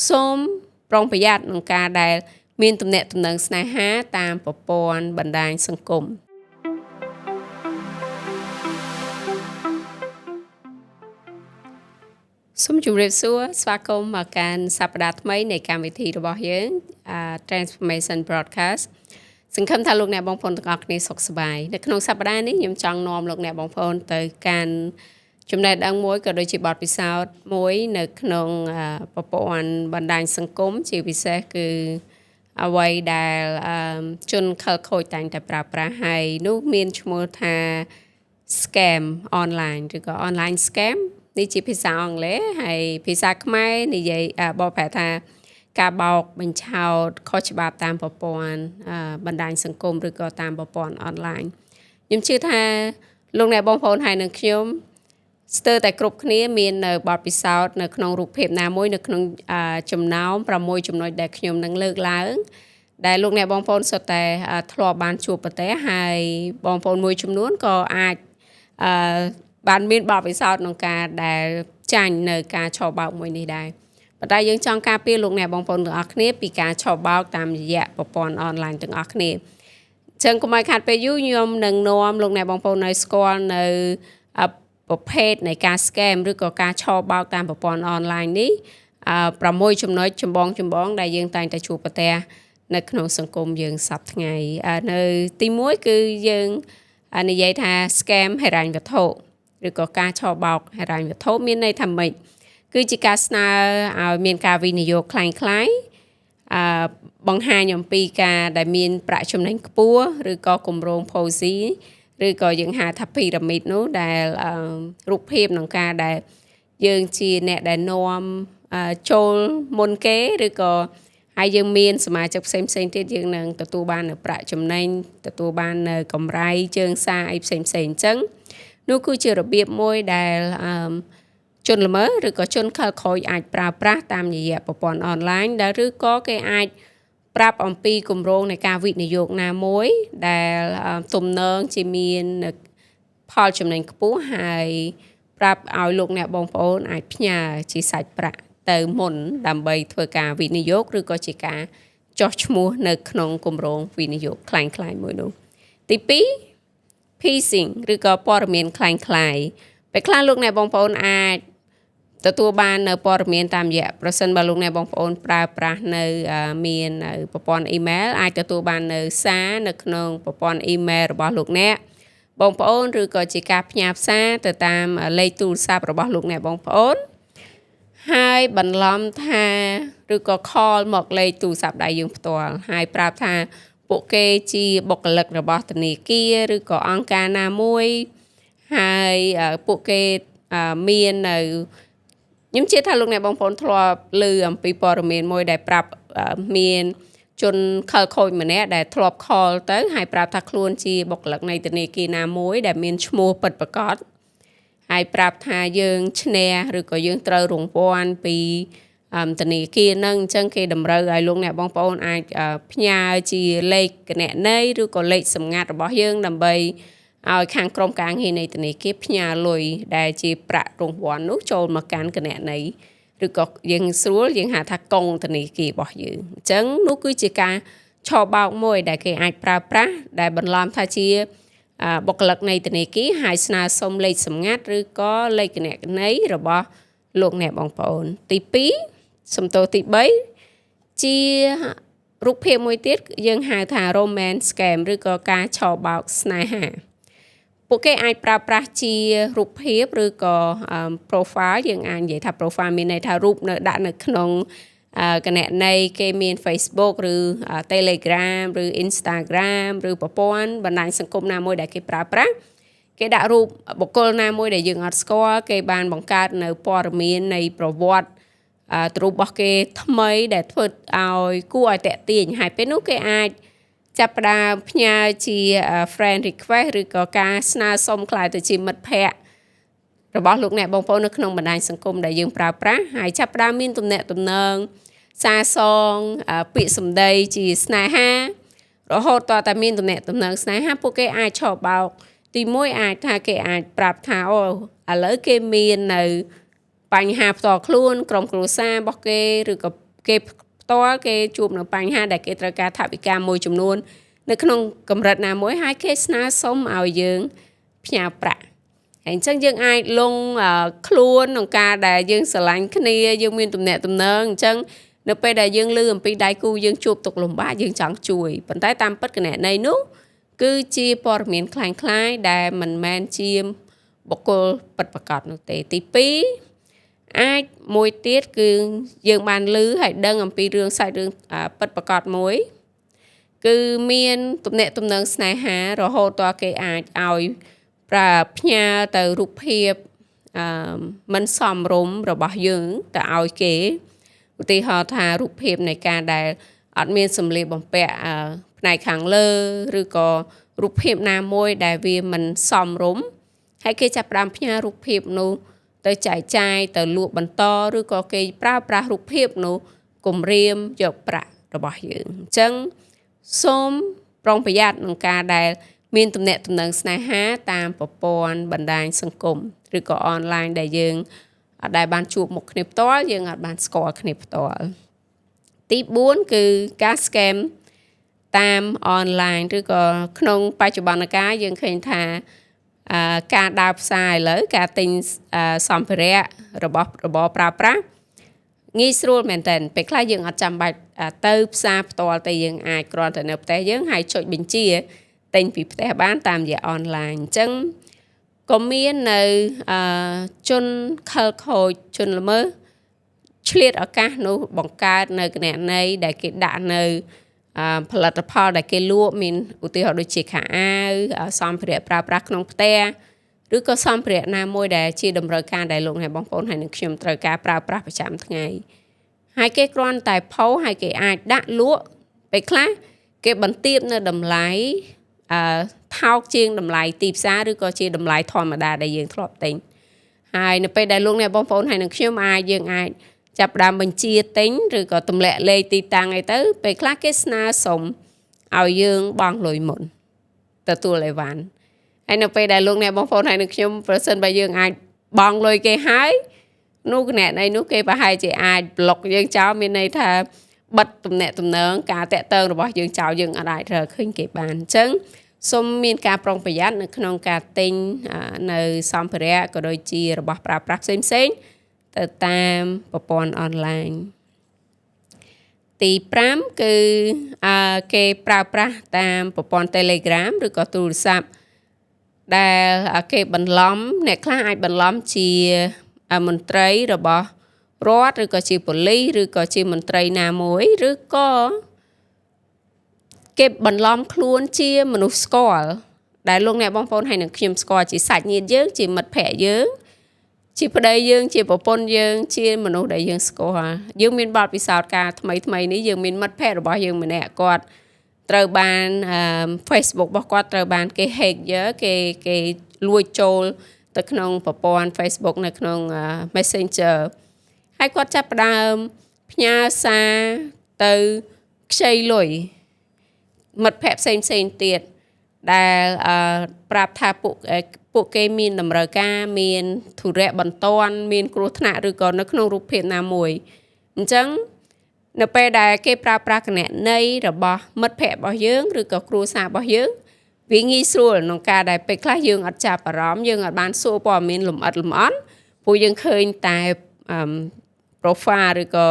សូមប្រុងប្រយ័ត្ននឹងការដែលមានទំនាក់ទំនងស្នេហាតាមប្រព័ន្ធបណ្ដាញសង្គមសូមជម្រាបសួរស្វាគមន៍មកកាន់សប្តាហ៍ថ្មីនៃកម្មវិធីរបស់យើង Transformation Broadcast សង្ឃឹមថាលោកអ្នកបងប្អូនទាំងអស់គ្នាសុខសប្បាយនៅក្នុងសប្តាហ៍នេះខ្ញុំចង់នាំលោកអ្នកបងប្អូនទៅកាន់ចំណេះដឹងមួយក៏ដូចជាបទពិសោធន៍មួយនៅក្នុងប្រព័ន្ធបណ្ដាញសង្គមជាពិសេសគឺអ្វីដែលជនខិលខូចតែងតែប្រើប្រាស់ហើយនោះមានឈ្មោះថា scam online ឬក៏ online scam នេះជាភាសាអង់គ្លេសហើយភាសាខ្មែរនិយាយបកប្រែថាការបោកបញ្ឆោតខុសច្បាប់តាមប្រព័ន្ធបណ្ដាញសង្គមឬក៏តាមប្រព័ន្ធអនឡាញខ្ញុំជឿថាលោកអ្នកបងប្អូនហើយនឹងខ្ញុំស្ទើរតែគ្រប់គ្នាមាននៅបទពិសោធន៍នៅក្នុងរូបភាពណាមួយនៅក្នុងចំណោម6ចំណុចដែលខ្ញុំនឹងលើកឡើងដែលលោកអ្នកបងប្អូនសុទ្ធតែធ្លាប់បានជួបប្រទះហើយបងប្អូនមួយចំនួនក៏អាចបានមានបទពិសោធន៍ក្នុងការដែលចាញ់នៅការឆបោកមួយនេះដែរប៉ុន្តែយើងចង់ការពារលោកអ្នកបងប្អូនទាំងអស់គ្នាពីការឆបោកតាមរយៈប្រព័ន្ធអនឡាញទាំងអស់គ្នាអញ្ចឹងកុំឲ្យខាត់ពេលយូរខ្ញុំនឹងនាំលោកអ្នកបងប្អូនឲ្យស្គាល់នៅប្រភេទនៃការ scam ឬក៏ការឆបោកតាមប្រព័ន្ធអនឡាញនេះ6ចំណុចចម្បងដែលយើងតែងតែជួបប្រទះនៅក្នុងសង្គមយើងសប្តាហ៍ថ្ងៃនៅទី1គឺយើងនិយាយថា scam ហិរញ្ញវត្ថុឬក៏ការឆបោកហិរញ្ញវត្ថុមានន័យថាម៉េចគឺជាការស្នើឲ្យមានការវិនិយោគคล้ายបង្ហាញអំពីការដែលមានប្រាក់ចំណេញខ្ពស់ឬក៏គម្រោង Ponzi ឬក៏យើងហៅថា pyramid នោះដែលរូបភាពក្នុងការដែលយើងជាអ្នកដែលនាំចូលមុនគេឬក៏ហើយយើងមានសមាជិកផ្សេងទៀតយើងនឹងទទួលបាននៅប្រាក់ចំណេញទទួលបាននៅកម្រៃជើងសារអីផ្សេងអញ្ចឹងនោះគឺជារបៀបមួយដែលជនល្មើសឬក៏ជនខិលខូចអាចប្រើប្រាស់តាមរយៈប្រព័ន្ធអនឡាញដែលឬក៏គេអាចប្រាប់អំពីគម្រោងនៃការវិនិយោគណាមួយដែលទំនងជាមានផលចំណេញខ្ពស់ហើយប្រាប់ឲ្យលោកអ្នកបងប្អូនអាចផ្ញើជាសាច់ប្រាក់ទៅមុនដើម្បីធ្វើការវិនិយោគឬក៏ជាការចោះឈ្មោះនៅក្នុងគម្រោងវិនិយោគคล้ายៗមួយនោះទី2 phishing ឬក៏ព័ត៌មានคล้ายៗពេលខ្លះលោកអ្នកបងប្អូនអាចទទួលបាននៅព័ត៌មានតាមរយៈប្រសិនបើលោកអ្នកបងប្អូនប្រើប្រាស់នៅមានប្រព័ន្ធអ៊ីមែលអាចទទួលបាននៅសារនៅក្នុងប្រព័ន្ធអ៊ីមែលរបស់លោកអ្នកបងប្អូនឬក៏ជាការផ្ញើសារទៅតាមលេខទូរស័ព្ទរបស់លោកអ្នកបងប្អូនហើយបន្លំថាឬក៏ call មកលេខទូរស័ព្ទដៃយើងផ្ទាល់ហើយប្រាប់ថាពួកគេជាបុគ្គលិករបស់ធនាគារឬក៏អង្គការណាមួយហើយពួកគេមាននៅខ្ញុំជឿថាលោកអ្នកបងប្អូនធ្លាប់ឮអំពីព័ត៌មានមួយដែលប្រាប់មានជនខិលខូចម្នាក់ដែលធ្លាប់ call ទៅហើយប្រាប់ថាខ្លួនជាបុគ្គលិកនៃធនាគារណាមួយដែលមានឈ្មោះពិតប្រាកដហើយប្រាប់ថាយើងឈ្នះឬក៏យើងត្រូវរង្វាន់ពីធនាគារហ្នឹងអញ្ចឹងគេតម្រូវឲ្យលោកអ្នកបងប្អូនអាចផ្ញើជាលេខគណនីឬក៏លេខសម្ងាត់របស់យើងដើម្បីឲ្យខាងក្រុមការងារនៃធនាគារផ្ញើលុយដែលជាប្រាក់រង្វាន់នោះចូលមកកាន់គណនីឬក៏យើងស្រួលយើងហៅថាកុងធនាគាររបស់យើងអញ្ចឹងនោះគឺជាការឆបោកមួយដែលគេអាចប្រើប្រាស់ដែលបន្លំថាជាបុគ្គលិកនៃធនាគារហើយស្នើសុំលេខសម្ងាត់ឬក៏លេខគណនីរបស់លោកអ្នកបងប្អូនទី2សំទោសទី3ជារូបភាពមួយទៀតយើងហៅថា romance scam ឬក៏ការឆបោកស្នេហាពួកគេអាចប្រើប្រាស់ជារូបភាពឬក៏ profile យើងអាចនិយាយថា profile មានន័យថារូបនៅដាក់នៅក្នុងគណនីគេមាន Facebook ឬ Telegram ឬ Instagram ឬប្រព័ន្ធបណ្ដាញសង្គមណាមួយដែលគេប្រើប្រាស់គេដាក់រូបបុគ្គលណាមួយដែលយើងអត់ស្គាល់គេបានបង្កើតនៅព័ត៌មាននៃប្រវត្តិរូបរបស់គេថ្មីដែលធ្វើឲ្យគួរឲ្យតាក់ទាញហើយពេលនោះគេអាចចាប់ផ្ដើមផ្ញើជា friend request ឬក៏ការស្នើសុំក្លាយទៅជាមិត្តភ័ក្តិរបស់លោកអ្នកបងប្អូននៅក្នុងបណ្ដាញសង្គមដែលយើងប្រើប្រាស់ហើយចាប់ផ្ដើមមានទំនាក់ទំនងសារសងពាក្យសម្ដីជាស្នេហារហូតតតែមានទំនាក់ទំនងស្នេហាពួកគេអាចឆបោកទី1អាចថាគេអាចប្រាប់ថាអូឥឡូវគេមាននៅ បញ្ហាផ្ទាល់ខ្លួនក្រុមគ្រួសាររបស់គេឬក៏គេផ្ទាល់គេជួបនៅបញ្ហាដែលគេត្រូវការថវិកាមួយចំនួននៅក្នុងកម្រិតណាមួយហើយគេស្នើសុំឲ្យយើងផ្ញើប្រាក់ហើយអញ្ចឹងយើងអាចលងខ្លួនក្នុងការដែលយើងស្រឡាញ់គ្នាយើងមានទំនាក់ទំនងអញ្ចឹងនៅពេលដែលយើងឮអំពីដៃគូយើងជួបទុក្ខលំបាកយើងចង់ជួយប៉ុន្តែតាមពិតគណនេយ្យនោះគឺជាព័ត៌មានคล้ายៗដែលមិនមែនជាបុគ្គលពិតប្រាកដនោះទេទី2អាចមួយទៀតគឺយើងបានឮហើយដឹងអំពីរឿងសាច់រឿងពិតប្រាកដមួយគឺមានទំនាក់ទំនងស្នេហារហូតដល់គេអាចឲ្យប្រើផ្ញើទៅរូបភាពមិនសមរម្យរបស់យើងទៅឲ្យគេឧទាហរណ៍ថារូបភាពនៃការដែលអត់មានសម្លៀកបំពាក់ផ្នែកខាងលើឬក៏រូបភាពណាមួយដែលវាមិនសមរម្យហើយគេចាប់ផ្ដើមផ្ញើរូបភាពនោះទៅចែកចាយទៅលក់បន្តឬក៏គេប្រើប្រាស់រូបភាពនោះគំរាមយកប្រាក់របស់យើងអញ្ចឹងសូមប្រុងប្រយ័ត្នក្នុងការដែលមានទំនាក់ទំនងស្នេហាតាមប្រព័ន្ធបណ្ដាញសង្គមឬក៏អនឡាញដែលយើងអត់ដែលបានជួបមុខគ្នាផ្ទាល់យើងអត់បានស្គាល់គ្នាផ្ទាល់ទី4គឺការ scam តាមអនឡាញឬក៏ក្នុងបច្ចុប្បន្នកាលយើងឃើញថាការដើរផ្សារឥឡូវការទិញសម្ភារៈរបស់របរប្រើប្រាស់ងាយស្រួលមែនតើពេលខ្លះយើងអត់ចាំបាច់ទៅផ្សារផ្ទាល់តែយើងអាចគ្រាន់តែនៅផ្ទះយើងហើយចុចបញ្ជាទិញពីផ្ទះបានតាមរយៈអនឡាញអញ្ចឹងក៏មាននៅជនខិលខូចជនល្មើសឆ្លៀតឱកាសនោះបង្កើតនៅគណនេយ្យដែលគេដាក់នៅផលិតផលដែលគេលក់មានឧទាហរណ៍ដូចជាខោអាវសម្ភារៈប្រើប្រាស់ក្នុងផ្ទះឬក៏សម្ភារៈណាមួយដែលជាតម្រូវការដែលលោកអ្នកបងប្អូនហើយនឹងខ្ញុំត្រូវការប្រើប្រាស់ប្រចាំថ្ងៃហើយគេគ្រាន់តែផុសហើយគេអាចដាក់លក់ពេលខ្លះគេបន្ទាបនៅតម្លៃថោកជាងតម្លៃទីផ្សារឬក៏ជាតម្លៃធម្មតាដែលយើងធ្លាប់ទិញហើយនៅពេលដែលលោកអ្នកបងប្អូនហើយនឹងខ្ញុំយើងអាចចាប់ផ្ដើមបញ្ជាទិញឬក៏ទម្លាក់លេខទីតាំងអីទៅពេលខ្លះគេស្នើសុំឲ្យយើងបង់លុយមុនទទួលអីវ៉ាន់ហើយនៅពេលដែលលោកអ្នកបងប្អូនហើយនឹងខ្ញុំប្រសិនបើយើងអាចបង់លុយគេហើយនោះគណនេយ្យនោះគេប្រហែលជាអាចប្លុកយើងចោលមានន័យថាបិទទំនាក់ទំនងការតាក់ទងរបស់យើងចោលយើងអាចរកឃើញគេបានអញ្ចឹងសូមមានការប្រុងប្រយ័ត្ននៅក្នុងការទិញនៅសម្ភារៈក៏ដូចជារបស់ប្រើប្រាស់ផ្សេងៗទៅតាមប្រព័ន្ធអនឡាញទី5គឺគេប្រើប្រាស់តាមប្រព័ន្ធ Telegram ឬក៏ទូរស័ព្ទដែលគេបន្លំអ្នកខ្លះអាចបន្លំជាមន្ត្រីរបស់រដ្ឋឬក៏ជាប៉ូលីសឬក៏ជាមន្ត្រីណាមួយឬក៏គេបន្លំខ្លួនជាមនុស្សស្គាល់ដែលលោកអ្នកបងប្អូនហើយនឹងខ្ញុំស្គាល់ជាសាច់ញាតិយើងជាមិត្តភក្តិយើងជាប្តីយើងជាប្រពន្ធយើងជាមនុស្សដែលយើងស្គាល់យើងមានបទពិសោធន៍ការថ្មីនេះយើងមានមិត្តភក្តិរបស់យើងម្នាក់គាត់ត្រូវបាន Facebook របស់គាត់ត្រូវបានគេ hack យកគេលួចចូលទៅក្នុងប្រព័ន្ធ Facebook នៅក្នុង Messenger ហើយគាត់ចាប់ផ្ដើមផ្ញើសារទៅខ្ចីលុយមិត្តភក្តិផ្សេងទៀតដែលប្រាប់ថាពួកគេមានតម្រូវការមានធុរៈបន្ទាន់មានគ្រោះថ្នាក់ឬក៏នៅក្នុងរូបភាពណាមួយអញ្ចឹងនៅពេលដែលគេប្រើប្រាស់គណនេយ្យរបស់មិត្តភក្តិរបស់យើងឬក៏គ្រួសាររបស់យើងវាងាយស្រួលក្នុងការដែលពេលខ្លះយើងអត់ចាប់អារម្មណ៍យើងអត់បានសួរព័ត៌មានលម្អិតលម្អន់ព្រោះយើងឃើញតែ profile ឬក៏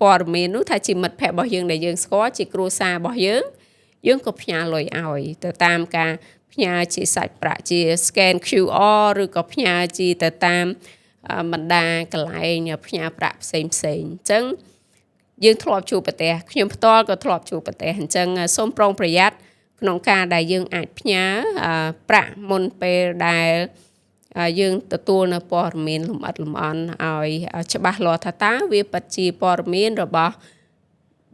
ព័ត៌មាននោះថាជាមិត្តភក្តិរបស់យើងដែលយើងស្គាល់ជាគ្រួសាររបស់យើងក៏ផ្ញើលុយឲ្យទៅតាមការផ្ញើជាសាច់ប្រាក់ជា scan QR ឬក៏ផ្ញើជាទៅតាមបណ្ដាកន្លែងផ្ញើប្រាក់ផ្សេងអញ្ចឹងយើងធ្លាប់ជួបប្រទះខ្ញុំផ្ទាល់ក៏ធ្លាប់ជួបប្រទះអញ្ចឹងសូមប្រុងប្រយ័ត្នក្នុងការដែលយើងអាចផ្ញើប្រាក់មុនពេលដែលយើងទទួលនៅព័ត៌មានលម្អិតលម្អន់ឲ្យច្បាស់លាស់ថាតើវាពិតជាព័ត៌មានរបស់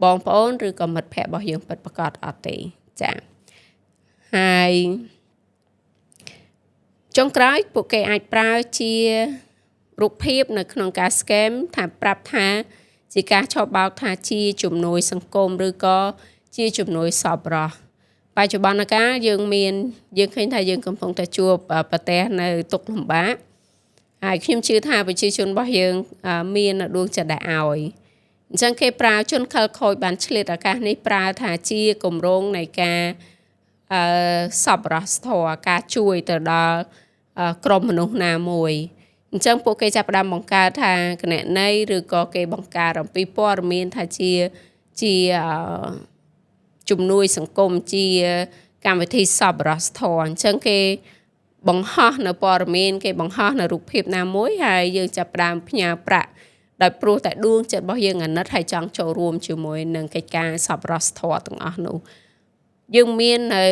បងប្អូនឬក៏មិត្តភក្តិរបស់យើងពិតប្រាកដអត់ទេចា៎ហើយចុងក្រោយពួកគេអាចប្រើជារូបភាពនៅក្នុងការ scam ថាប្រាប់ថាជាការឆបោកថាជាជំនួយសង្គមឬក៏ជាជំនួយសប្បុរសបច្ចុប្បន្នកាលយើងឃើញថាយើងកំពុងតែជួបប្រទះនៅទុក្ខលំបាក ហើយខ្ញុំជឿថាប្រជាជនរបស់យើងមានដួងចិត្តដែលឲ្យអញ្ចឹងគេប្រើជនខិលខូចបានឆ្លៀតឱកាសនេះប្រើថាជាគម្រោងនៃការសប្បុរសធម៌ការជួយទៅដល់ក្រុមមនុស្សណាមួយអញ្ចឹងពួកគេចាប់ផ្ដើមបង្កើតថាគណនីឬក៏គេបង្កើតអំពីព័ត៌មានថាជាជំនួយសង្គមជាកម្មវិធីសប្បុរសធម៌អញ្ចឹងគេបង្ហោះនៅព័ត៌មានគេបង្ហោះនៅរូបភាពណាមួយហើយយើងចាប់ផ្ដើមផ្ញើប្រាក់ដោយព្រោះតែដួងចិត្តរបស់យើងអាណិតហើយចង់ចូលរួមជាមួយនឹងកិច្ចការសប្បុរសធម៌ទាំងអស់នោះយើងមាននៅ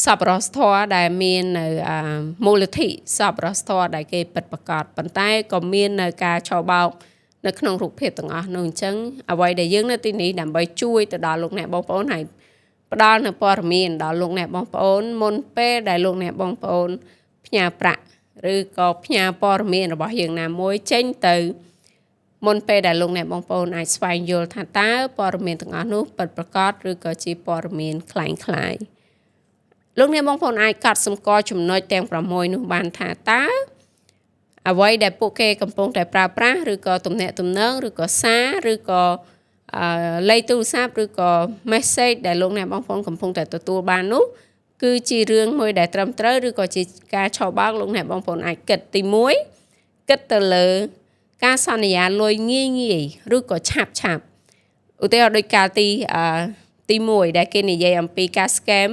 សប្បុរសធម៌ដែលមាននៅមូលនិធិសប្បុរសធម៌ដែលគេពិតប្រាកដប៉ុន្តែក៏មាននៅការឆោបោកនៅក្នុងរូបភាពទាំងអស់នោះអញ្ចឹងអ្វីដែលយើងនៅទីនេះដើម្បីជួយទៅដល់លោកអ្នកបងប្អូនហើយផ្ដល់នៅព័ត៌មានដល់លោកអ្នកបងប្អូនមុនពេលដែលលោកអ្នកបងប្អូនផ្ញើប្រាក់ឬក៏ផ្ញើព័ត៌មានរបស់យើងណាមួយចេញទៅមុនពេលដែលលោកអ្នកបងប្អូនអាចស្វែងយល់ថាតើព័ត៌មានទាំងអស់នោះពិតប្រាកដឬក៏ជាព័ត៌មានคล้ายៗលោកអ្នកបងប្អូនអាចកត់សម្គាល់ចំណុចទាំង6នោះបានថាតើអ្វីដែលពួកគេកំពុងតែប្រើប្រាស់ឬក៏ទំនាក់ទំនងឬក៏សារឬក៏លេខទូរស័ព្ទឬក៏ message ដែលលោកអ្នកបងប្អូនកំពុងតែទទួលបាននោះគឺជារឿងមួយដែលត្រឹមត្រូវឬក៏ជាការឆោបោកលោកអ្នកបងប្អូនអាចគិតទី1គិតទៅលើការសន្យាលុយងាយឬក៏ឆាប់ឧទាហរណ៍ដូចកាលទី1ដែលគេនិយាយអំពីការ scam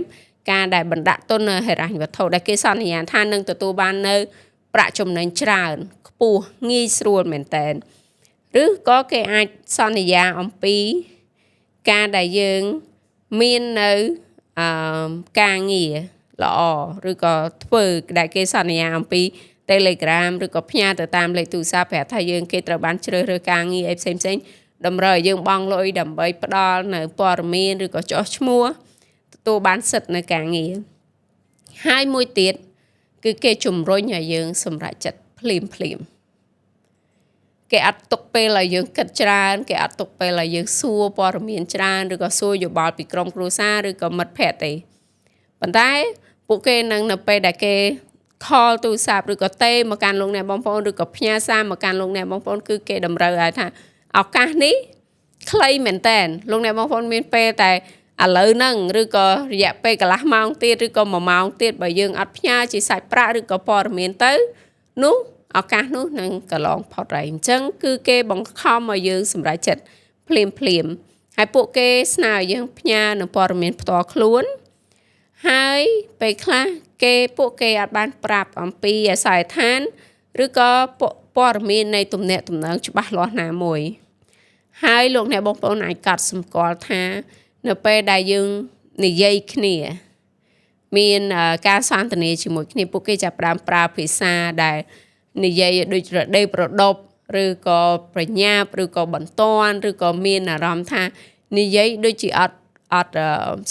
ការដែលបណ្ដាក់ទុនហិរញ្ញវត្ថុដែលគេសន្យាថានឹងទទួលបាននៅប្រាក់ចំណេញច្រើនខ្ពស់ងាយស្រួលមែនតើឬក៏គេអាចសន្យាអំពីការដែលយើងមាននៅការងារល្អឬក៏ធ្វើដែលគេសន្យាអំពី Telegram ឬក៏ផ្ញើទៅតាមលេខទូរស័ព្ទប្រាប់ថាយើងគេត្រូវបានជ្រើសរើសការងារអីផ្សេងតម្រូវឲ្យយើងបង់លុយដើម្បីផ្ដល់នៅព័ត៌មានឬក៏ចុះឈ្មោះទទួលបានសិទ្ធិនៅការងារហើយមួយទៀតគឺគេជំរុញឲ្យយើងសម្រេចចិត្តភ្លាមគេអត់ទុកពេលឲ្យយើងគិតច្រើនគេអត់ទុកពេលឲ្យយើងសួរព័ត៌មានច្រើនឬក៏សួរយោបល់ពីក្រុមគ្រួសារឬក៏មិត្តភ័ក្តិទេប៉ុន្តែពួកគេនឹងនៅពេលដែលគេ call ទូរស័ព្ទឬក៏ទេមកកាន់លោកអ្នកបងប្អូនឬក៏ផ្ញើសារមកកាន់លោកអ្នកបងប្អូនគឺគេតម្រូវឲ្យថាឱកាសនេះខ្លីមែនតើលោកអ្នកបងប្អូនមានពេលតែឥឡូវហ្នឹងឬក៏រយៈពេលកន្លះម៉ោងទៀតឬក៏1ម៉ោងទៀតបើយើងអត់ផ្ញើជាសាច់ប្រាក់ឬក៏ព័ត៌មានទៅនោះឱកាសនោះនឹងកន្លងផុតហើយអញ្ចឹងគឺគេបង្ខំឲ្យយើងសម្រេចចិត្តភ្លាមហើយពួកគេស្នើឲ្យយើងផ្ញើនៅព័ត៌មានផ្ទាល់ខ្លួនហើយពេលខ្លះពួកគេអាចបានប្រាប់អំពីអាសយដ្ឋានឬក៏ព័ត៌មាននៃទំនាក់ទំនងច្បាស់លាស់ណាមួយហើយលោកអ្នកបងប្អូនអាចកត់សម្គាល់ថានៅពេលដែលយើងនិយាយគ្នាមានការសន្ទនាជាមួយគ្នាពួកគេចាប់ផ្ដើមប្រើភាសាដែលនិយាយដូចរដេប្រដប់ឬក៏ប្រញាប់ឬក៏បន្ទាន់ឬក៏មានអារម្មណ៍ថានិយាយដូចជាអត់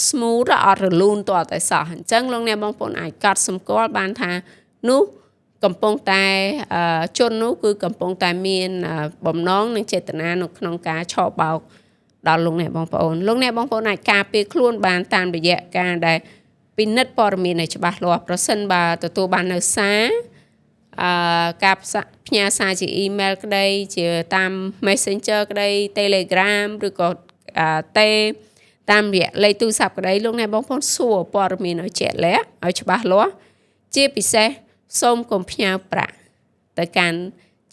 smooth អត់រលូនទាល់តែសោះអញ្ចឹងលោកអ្នកបងប្អូនអាចកត់សម្គាល់បានថានោះកំពុងតែជននោះគឺកំពុងតែមានបំណងនិងចេតនានៅក្នុងការឆោបបោកដល់លោកអ្នកបងប្អូនអាចការពារខ្លួនបានតាមរយៈការដែលពិនិត្យព័ត៌មានឲ្យច្បាស់លាស់ប្រសិនបើទទួលបាននៅសារការផ្ញើសារជា email ក្តីជាតាម Messenger ក្តី Telegram ឬក៏តាមរយៈលេខទូរស័ព្ទក្តីលោកអ្នកបងប្អូនសួរព័ត៌មានឲ្យជាក់លាក់ឲ្យច្បាស់លាស់ជាពិសេសសូមកុំផ្ញើប្រាក់ទៅកាន់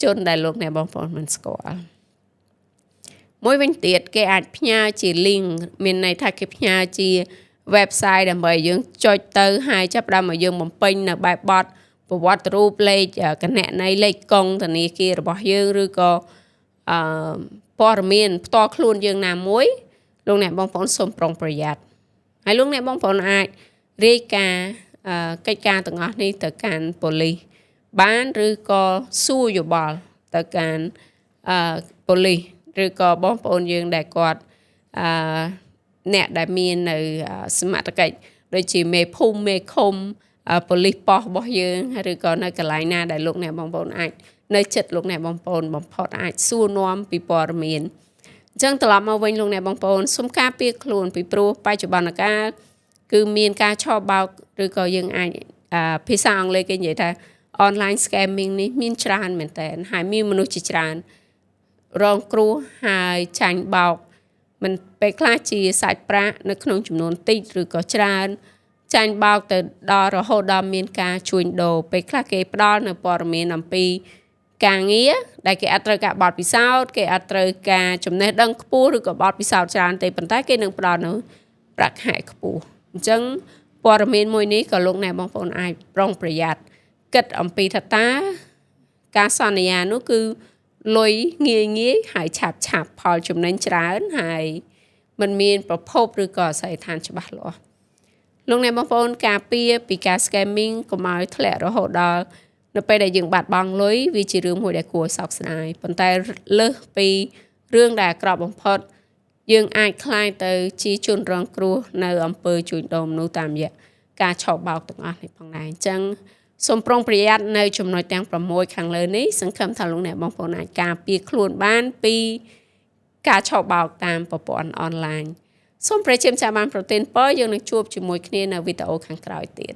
ជនដែលលោកអ្នកបងប្អូនមិនស្គាល់មួយវិញទៀតគេអាចផ្ញើជា link មានន័យថាគេផ្ញើជា website ដើម្បីយើងចុចទៅហើយចាប់ផ្ដើមឲ្យយើងបំពេញនៅបែបបទប្រវត្តិរូបលេខគណនីលេខកុងធនាគាររបស់យើងឬក៏ព័ត៌មានផ្ទាល់ខ្លួនយើងណាមួយលោកអ្នកបងប្អូនសូមប្រុងប្រយ័ត្នហើយលោកអ្នកបងប្អូនអាចរាយការណ៍កិច្ចការទាំងអស់នេះទៅកាន់ប៉ូលីសបានឬក៏សួរយោបល់ទៅកាន់ប៉ូលីសឬក៏បងប្អូនយើងដែលគាត់អ្នកដែលមាននៅសមត្ថកិច្ចដូចជាមេភូមិមេឃុំប៉ូលីសប៉ុស្តិ៍របស់យើងឬក៏នៅកន្លែងណាដែលលោកអ្នកបងប្អូនអាចនៅចិត្តលោកអ្នកបងប្អូនបំផុតអាចសួរនាំពីព័ត៌មានអញ្ចឹងត្រឡប់មកវិញលោកអ្នកបងប្អូនសូមការពារខ្លួនពីព្រោះបច្ចុប្បន្នកាលគឺមានការឆោបបោកឬក៏យើងអាចភាសាអង់គ្លេសគេនិយាយថា online scamming នេះមានច្រើនមែនតើហើយមានមនុស្សជាច្រើនរងគ្រោះហើយចាញ់បោកមិនពេលខ្លះជាសាច់ប្រាក់នៅក្នុងចំនួនតិចឬក៏ច្រើនចាញ់បោកទៅដល់រហូតដល់មានការជួញដូរពេលខ្លះគេផ្ដល់នៅព័ត៌មានអំពីការងារដែលគេអត់ត្រូវការបទពិសោធន៍គេអត់ត្រូវការចំណេះដឹងខ្ពស់ឬក៏បទពិសោធន៍ច្រើនទេប៉ុន្តែគេនឹងផ្ដល់នៅប្រាក់ខែខ្ពស់អញ្ចឹងព័ត៌មានមួយនេះក៏លោកអ្នកបងប្អូនអាចប្រុងប្រយ័ត្នគិតអំពីថាតើការសន្យានោះគឺលុយងាយហើយឆាប់ផលចំណេញច្រើនហើយมันមានប្រភពឬក៏អាស័យដ្ឋានច្បាស់លាស់លោកអ្នកបងប្អូនការពារពីការ scamming កុំឲ្យធ្លាក់រហូតដល់នៅពេលដែលយើងបាត់បង់លុយវាជារឿងមួយដែលគួរសោកស្ដាយប៉ុន្តែលើសពីរឿងដែលអាក្រក់បំផុតយើងអាចក្លាយទៅជាជនរងគ្រោះនៅអំពើជួញដូរមនុស្សតាមរយៈការឆោបបោកទាំងអស់នេះផងដែរអញ្ចឹងសូមប្រុងប្រយ័ត្ននៅចំណុចទាំង6ខាងលើនេះសង្ឃឹមថាលោកអ្នកបងប្អូនអាចការពារខ្លួនបានពីការឆោបបោកតាមប្រព័ន្ធអនឡាញសូមព្រះជាម្ចាស់បានប្រទានពរយើងនឹងជួបជាមួយគ្នានៅវីដេអូខាងក្រោយទៀត